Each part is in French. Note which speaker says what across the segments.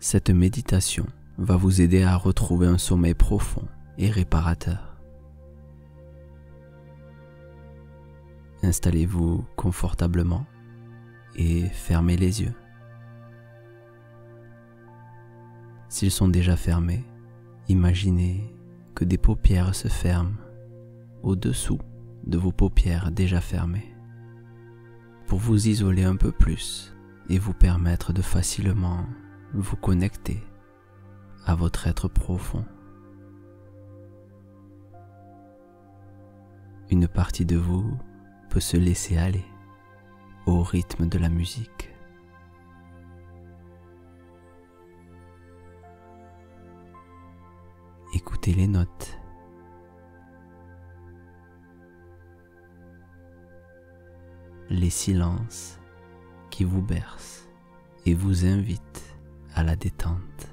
Speaker 1: Cette méditation va vous aider à retrouver un sommeil profond et réparateur. Installez-vous confortablement et fermez les yeux. S'ils sont déjà fermés, imaginez que des paupières se ferment au-dessous de vos paupières déjà fermées pour vous isoler un peu plus et vous permettre de facilement vous connecter à votre être profond. Une partie de vous peut se laisser aller au rythme de la musique. Écoutez les notes. Les silences qui vous bercent et vous invitent à la détente.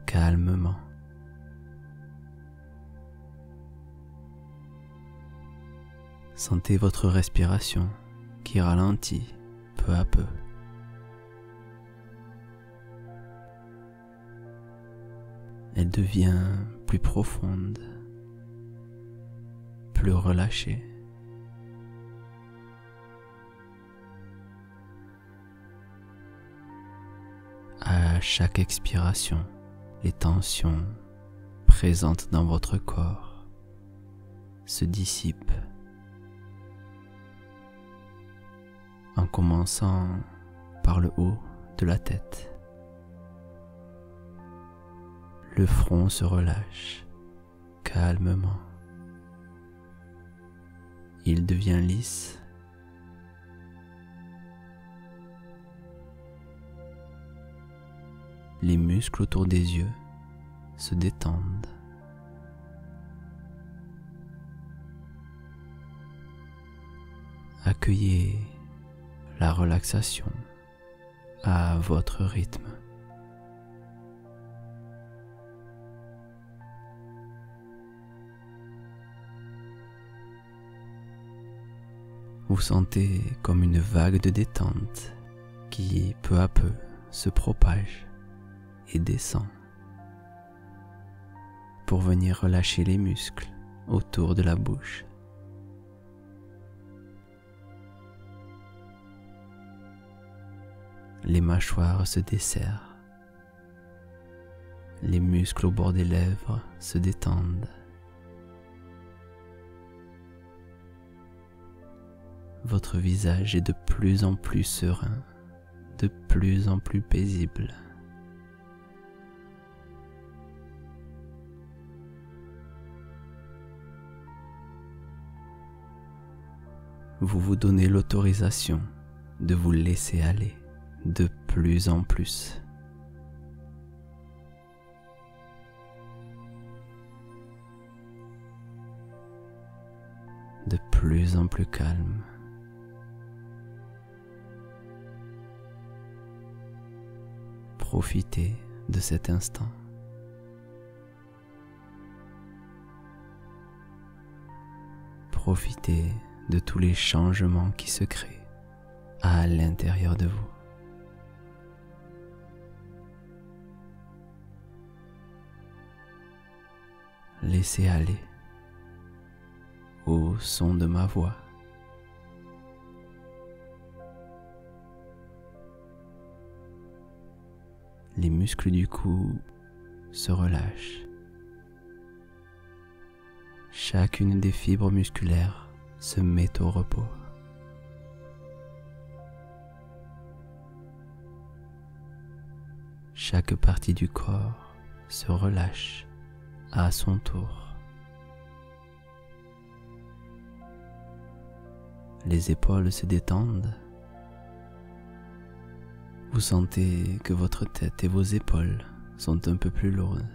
Speaker 1: Calmement. Sentez votre respiration qui ralentit peu à peu. Elle devient plus profonde, plus relâchée. À chaque expiration, les tensions présentes dans votre corps se dissipent, en commençant par le haut de la tête. Le front se relâche calmement. Il devient lisse. Les muscles autour des yeux se détendent. Accueillez la relaxation à votre rythme. Vous sentez comme une vague de détente qui, peu à peu, se propage et descend pour venir relâcher les muscles autour de la bouche. Les mâchoires se desserrent, les muscles au bord des lèvres se détendent. Votre visage est de plus en plus serein, de plus en plus paisible. Vous vous donnez l'autorisation de vous laisser aller de plus en plus. De plus en plus calme. Profitez de cet instant. Profitez de tous les changements qui se créent à l'intérieur de vous. Laissez aller au son de ma voix. Les muscles du cou se relâchent. Chacune des fibres musculaires se met au repos. Chaque partie du corps se relâche à son tour. Les épaules se détendent. Vous sentez que votre tête et vos épaules sont un peu plus lourdes.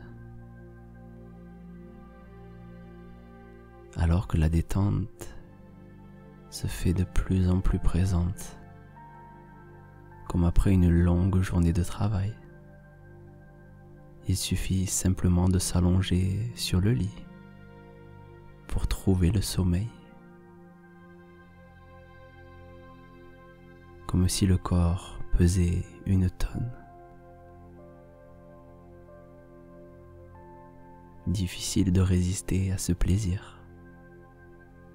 Speaker 1: Alors que la détente se fait de plus en plus présente, comme après une longue journée de travail. Il suffit simplement de s'allonger sur le lit pour trouver le sommeil. comme si le corps pesait 1 tonne. Difficile de résister à ce plaisir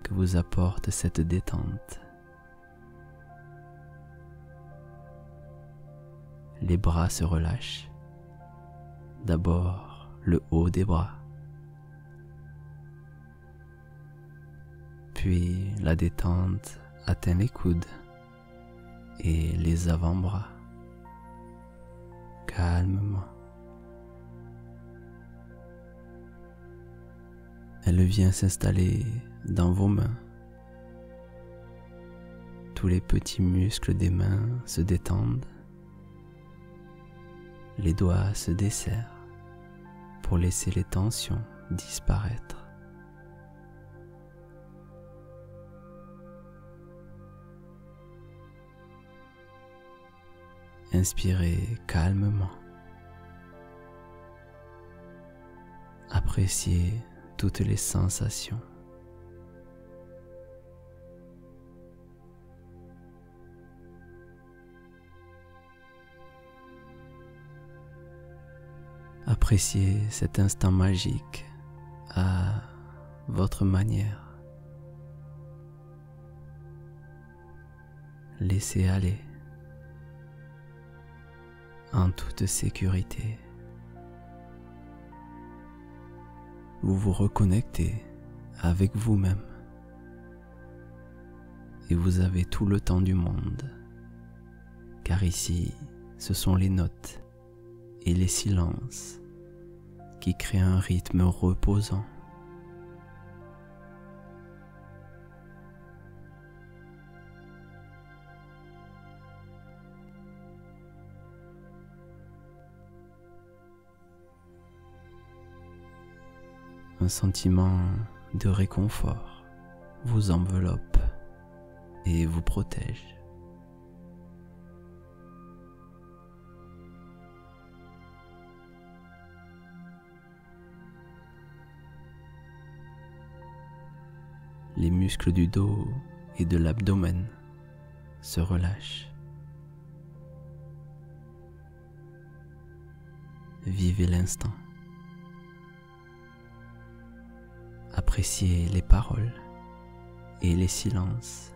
Speaker 1: que vous apporte cette détente. Les bras se relâchent. D'abord le haut des bras, puis la détente atteint les coudes et les avant-bras. Calmement. Elle vient s'installer dans vos mains. Tous les petits muscles des mains se détendent. Les doigts se desserrent pour laisser les tensions disparaître. Inspirez calmement. Appréciez toutes les sensations. Appréciez cet instant magique à votre manière. Laissez aller en toute sécurité. Vous vous reconnectez avec vous-même et vous avez tout le temps du monde, car ici, ce sont les notes et les silences qui créent un rythme reposant. Un sentiment de réconfort vous enveloppe et vous protège. Les muscles du dos et de l'abdomen se relâchent. Vivez l'instant. Appréciez les paroles et les silences.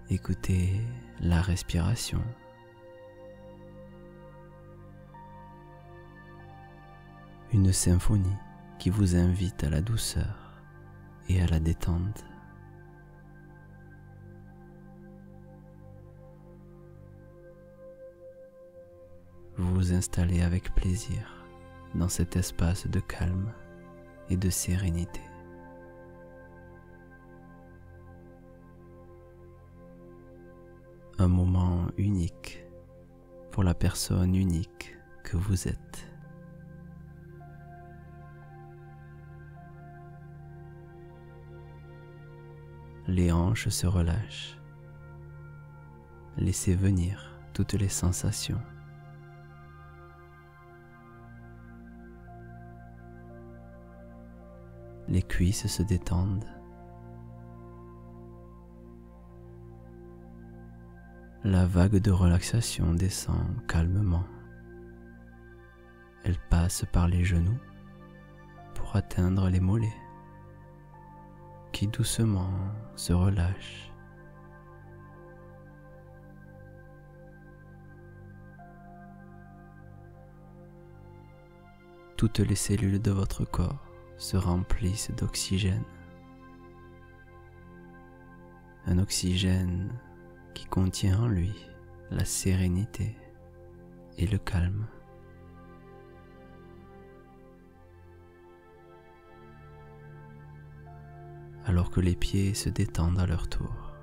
Speaker 1: Écoutez la respiration. Une symphonie qui vous invite à la douceur et à la détente. Vous vous installez avec plaisir dans cet espace de calme et de sérénité. Un moment unique pour la personne unique que vous êtes. Les hanches se relâchent. Laissez venir toutes les sensations. Les cuisses se détendent. La vague de relaxation descend calmement. Elle passe par les genoux pour atteindre les mollets, qui doucement se relâchent. Toutes les cellules de votre corps se remplissent d'oxygène. Un oxygène qui contient en lui la sérénité et le calme. Alors que les pieds se détendent à leur tour.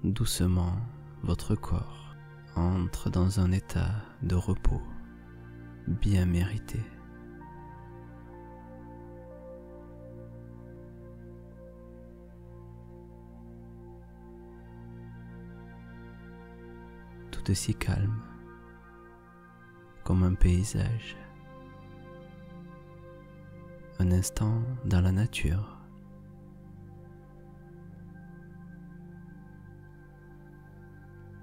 Speaker 1: Doucement, votre corps entre dans un état de repos bien mérité. Tout aussi calme comme un paysage. Un instant dans la nature.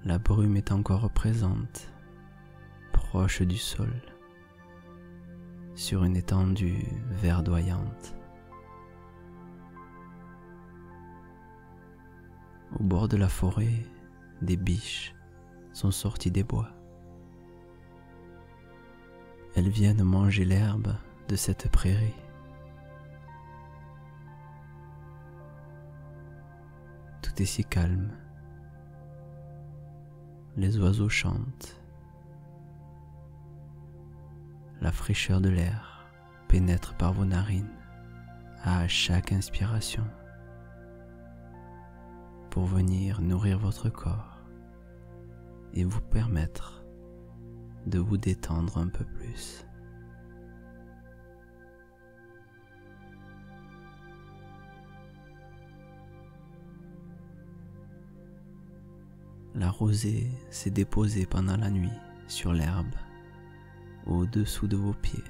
Speaker 1: La brume est encore présente, proche du sol, sur une étendue verdoyante. Au bord de la forêt, des biches sont sorties des bois. Elles viennent manger l'herbe de cette prairie. Tout est si calme. Les oiseaux chantent. La fraîcheur de l'air pénètre par vos narines à chaque inspiration pour venir nourrir votre corps et vous permettre de vous détendre un peu plus. La rosée s'est déposée pendant la nuit sur l'herbe, au-dessous de vos pieds.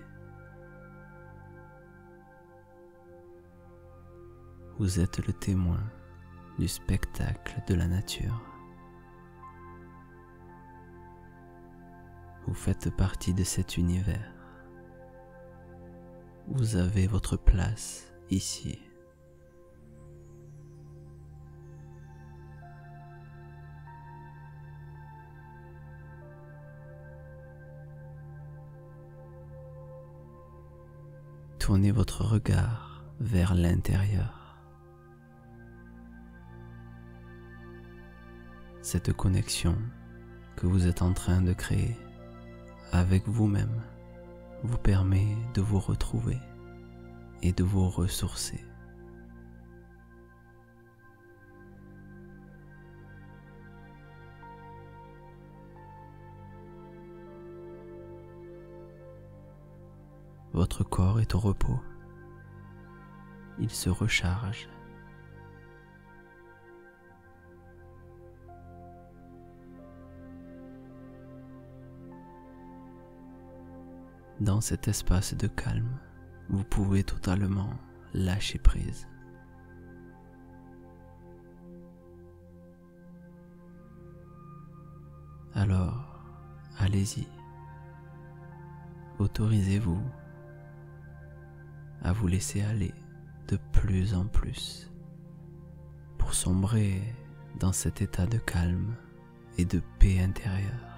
Speaker 1: Vous êtes le témoin du spectacle de la nature. Vous faites partie de cet univers. Vous avez votre place ici. Tournez votre regard vers l'intérieur. Cette connexion que vous êtes en train de créer avec vous-même vous permet de vous retrouver et de vous ressourcer. Votre corps est au repos. Il se recharge. Dans cet espace de calme, vous pouvez totalement lâcher prise. Alors, allez-y. Autorisez-vous à vous laisser aller de plus en plus pour sombrer dans cet état de calme et de paix intérieure.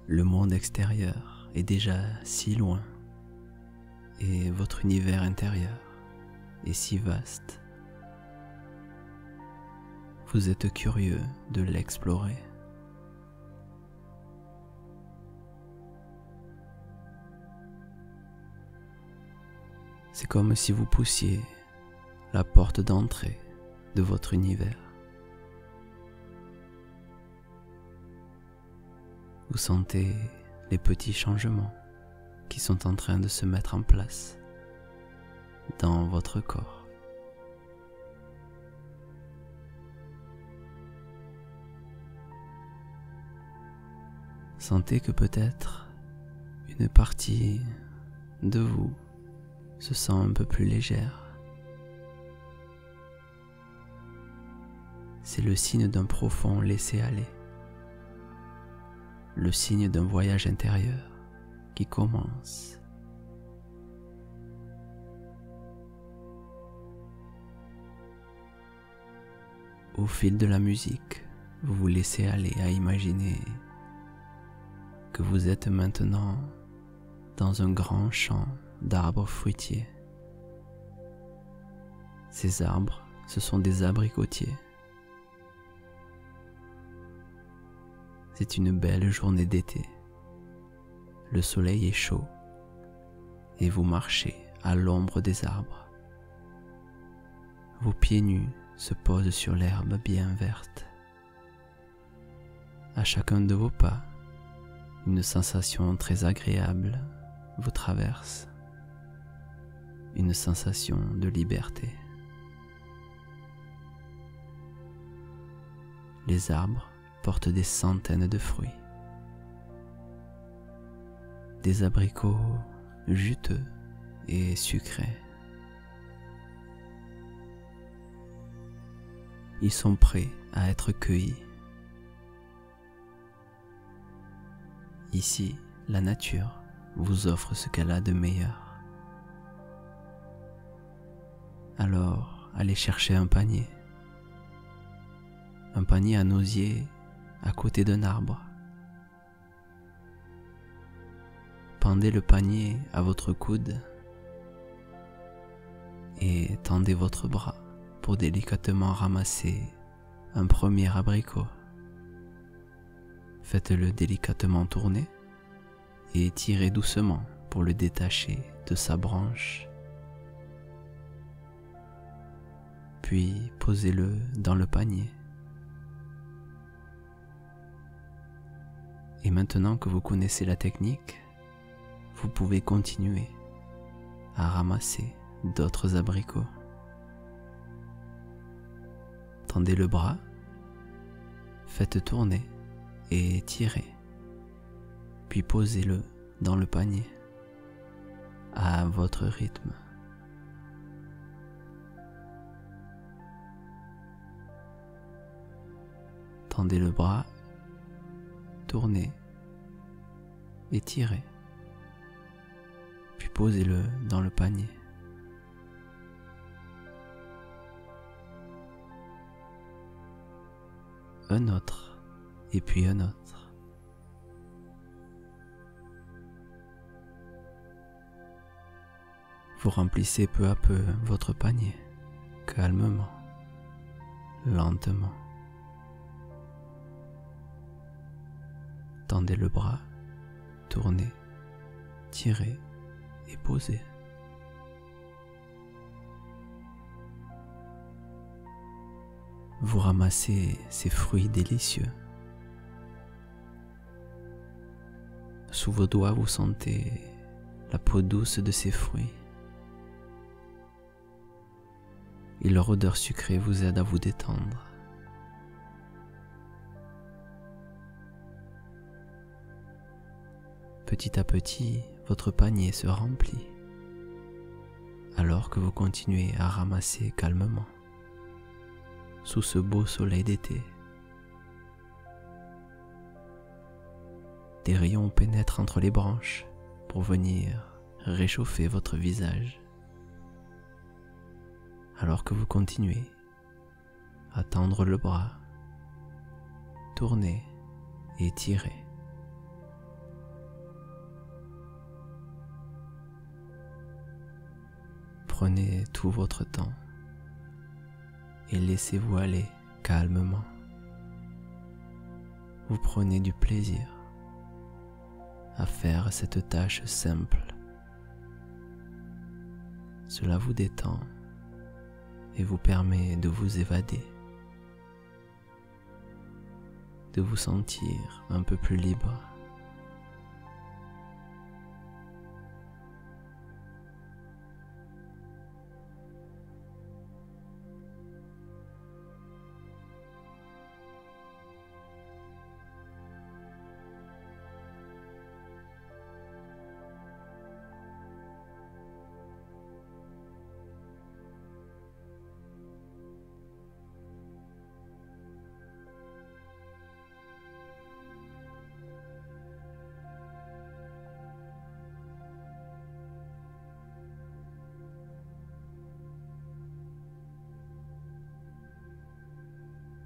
Speaker 1: Le monde extérieur est déjà si loin et votre univers intérieur est si vaste. Vous êtes curieux de l'explorer. C'est comme si vous poussiez la porte d'entrée de votre univers. Vous sentez les petits changements qui sont en train de se mettre en place dans votre corps. Sentez que peut-être une partie de vous se sent un peu plus légère. C'est le signe d'un profond laisser-aller, le signe d'un voyage intérieur qui commence. Au fil de la musique, vous vous laissez aller à imaginer que vous êtes maintenant dans un grand champ d'arbres fruitiers. Ces arbres, ce sont des abricotiers. C'est une belle journée d'été. Le soleil est chaud et vous marchez à l'ombre des arbres. Vos pieds nus se posent sur l'herbe bien verte. À chacun de vos pas, une sensation très agréable vous traverse, une sensation de liberté. les arbres portent des centaines de fruits. Des abricots juteux et sucrés. Ils sont prêts à être cueillis. Ici, la nature vous offre ce qu'elle a de meilleur. Alors, allez chercher un panier à nosier à côté d'un arbre. Pendez le panier à votre coude et tendez votre bras pour délicatement ramasser un premier abricot. Faites-le délicatement tourner et tirez doucement pour le détacher de sa branche. Puis posez-le dans le panier. Et maintenant que vous connaissez la technique, vous pouvez continuer à ramasser d'autres abricots. Tendez le bras, faites tourner et tirez, puis posez-le dans le panier à votre rythme. Tendez le bras, tournez et tirez, puis posez-le dans le panier. Un autre, et puis un autre. Vous remplissez peu à peu votre panier, calmement, lentement. Tendez le bras, tournez, tirez et posez. Vous ramassez ces fruits délicieux. Sous vos doigts, vous sentez la peau douce de ces fruits. Et leur odeur sucrée vous aide à vous détendre. Petit à petit, votre panier se remplit, alors que vous continuez à ramasser calmement, sous ce beau soleil d'été. Des rayons pénètrent entre les branches pour venir réchauffer votre visage, alors que vous continuez à tendre le bras, tourner et tirer. Prenez tout votre temps et laissez-vous aller calmement. Vous prenez du plaisir à faire cette tâche simple. Cela vous détend et vous permet de vous évader, de vous sentir un peu plus libre.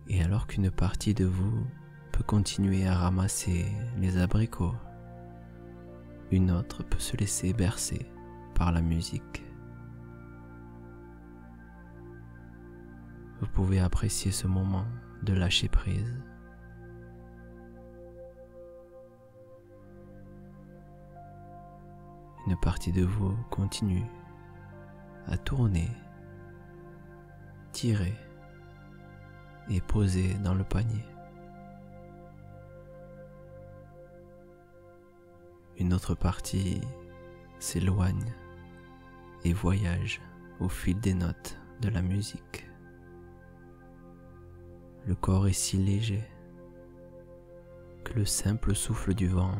Speaker 1: Et alors qu'une partie de vous peut continuer à ramasser les abricots, une autre peut se laisser bercer par la musique. Vous pouvez apprécier ce moment de lâcher prise. Une partie de vous continue à tourner, tirer et poser dans le panier. Une autre partie s'éloigne et voyage au fil des notes de la musique. Le corps est si léger que le simple souffle du vent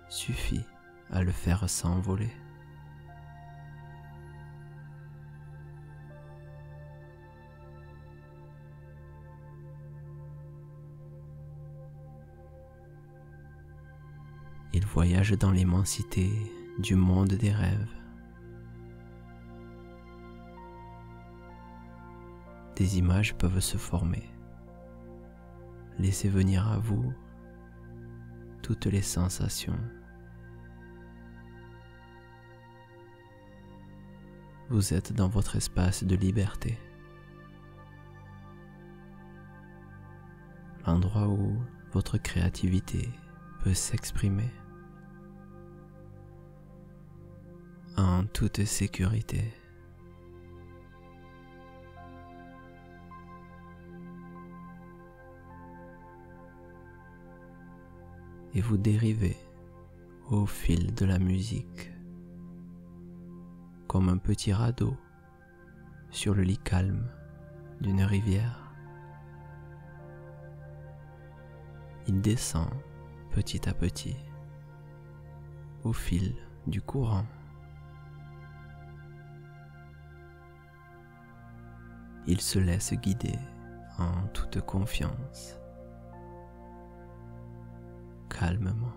Speaker 1: suffit à le faire s'envoler. Il voyage dans l'immensité du monde des rêves. Des images peuvent se former. Laissez venir à vous toutes les sensations. Vous êtes dans votre espace de liberté. L'endroit où votre créativité peut s'exprimer en toute sécurité. Et vous dérivez au fil de la musique, comme un petit radeau sur le lit calme d'une rivière. Il descend petit à petit au fil du courant. Il se laisse guider en toute confiance, calmement.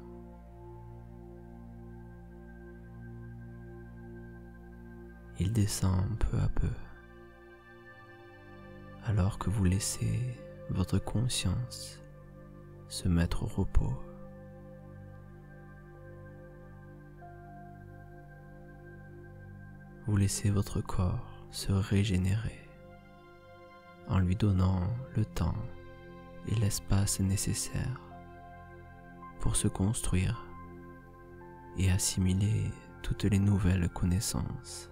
Speaker 1: Il descend peu à peu, alors que vous laissez votre conscience se mettre au repos. Vous laissez votre corps se régénérer en lui donnant le temps et l'espace nécessaires pour se construire et assimiler toutes les nouvelles connaissances.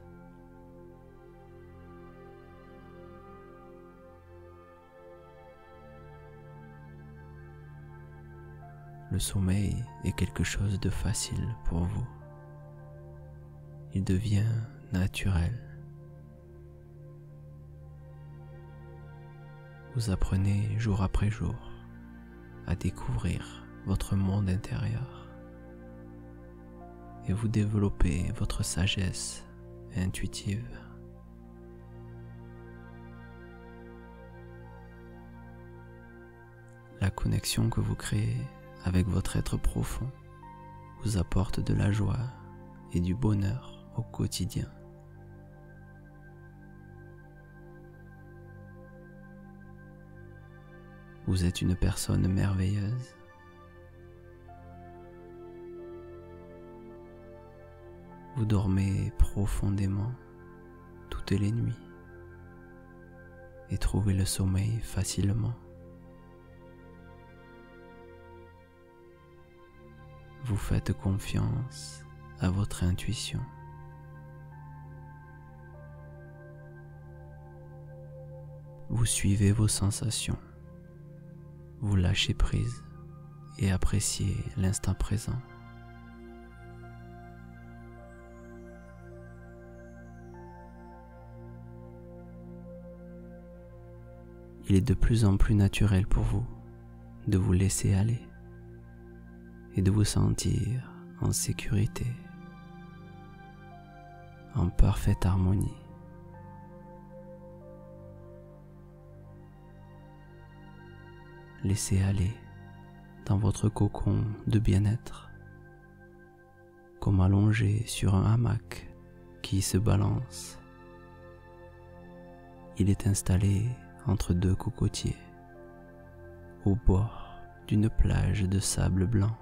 Speaker 1: Le sommeil est quelque chose de facile pour vous. Il devient naturel. Vous apprenez jour après jour à découvrir votre monde intérieur et vous développez votre sagesse intuitive. La connexion que vous créez avec votre être profond vous apporte de la joie et du bonheur au quotidien. Vous êtes une personne merveilleuse. Vous dormez profondément toutes les nuits et trouvez le sommeil facilement. Vous faites confiance à votre intuition. Vous suivez vos sensations. Vous lâchez prise et appréciez l'instant présent. Il est de plus en plus naturel pour vous de vous laisser aller et de vous sentir en sécurité, en parfaite harmonie. Laissez aller dans votre cocon de bien-être, comme allongé sur un hamac qui se balance. Il est installé entre deux cocotiers, au bord d'une plage de sable blanc.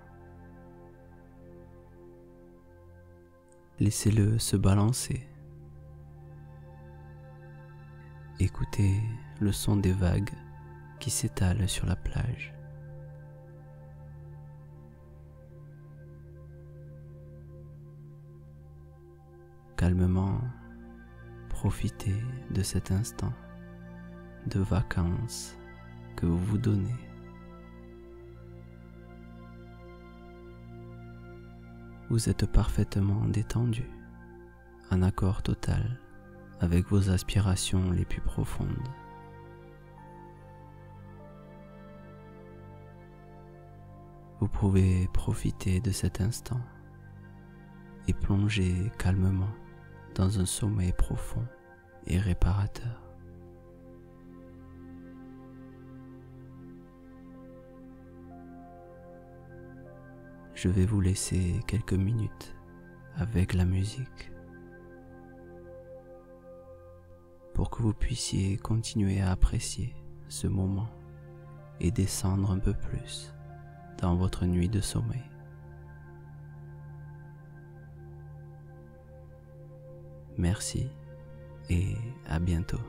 Speaker 1: Laissez-le se balancer. Écoutez le son des vagues qui s'étalent sur la plage. Calmement, profitez de cet instant de vacances que vous vous donnez. Vous êtes parfaitement détendu, en accord total avec vos aspirations les plus profondes. Vous pouvez profiter de cet instant et plonger calmement dans un sommeil profond et réparateur. Je vais vous laisser quelques minutes avec la musique pour que vous puissiez continuer à apprécier ce moment et descendre un peu plus dans votre nuit de sommeil. Merci et à bientôt.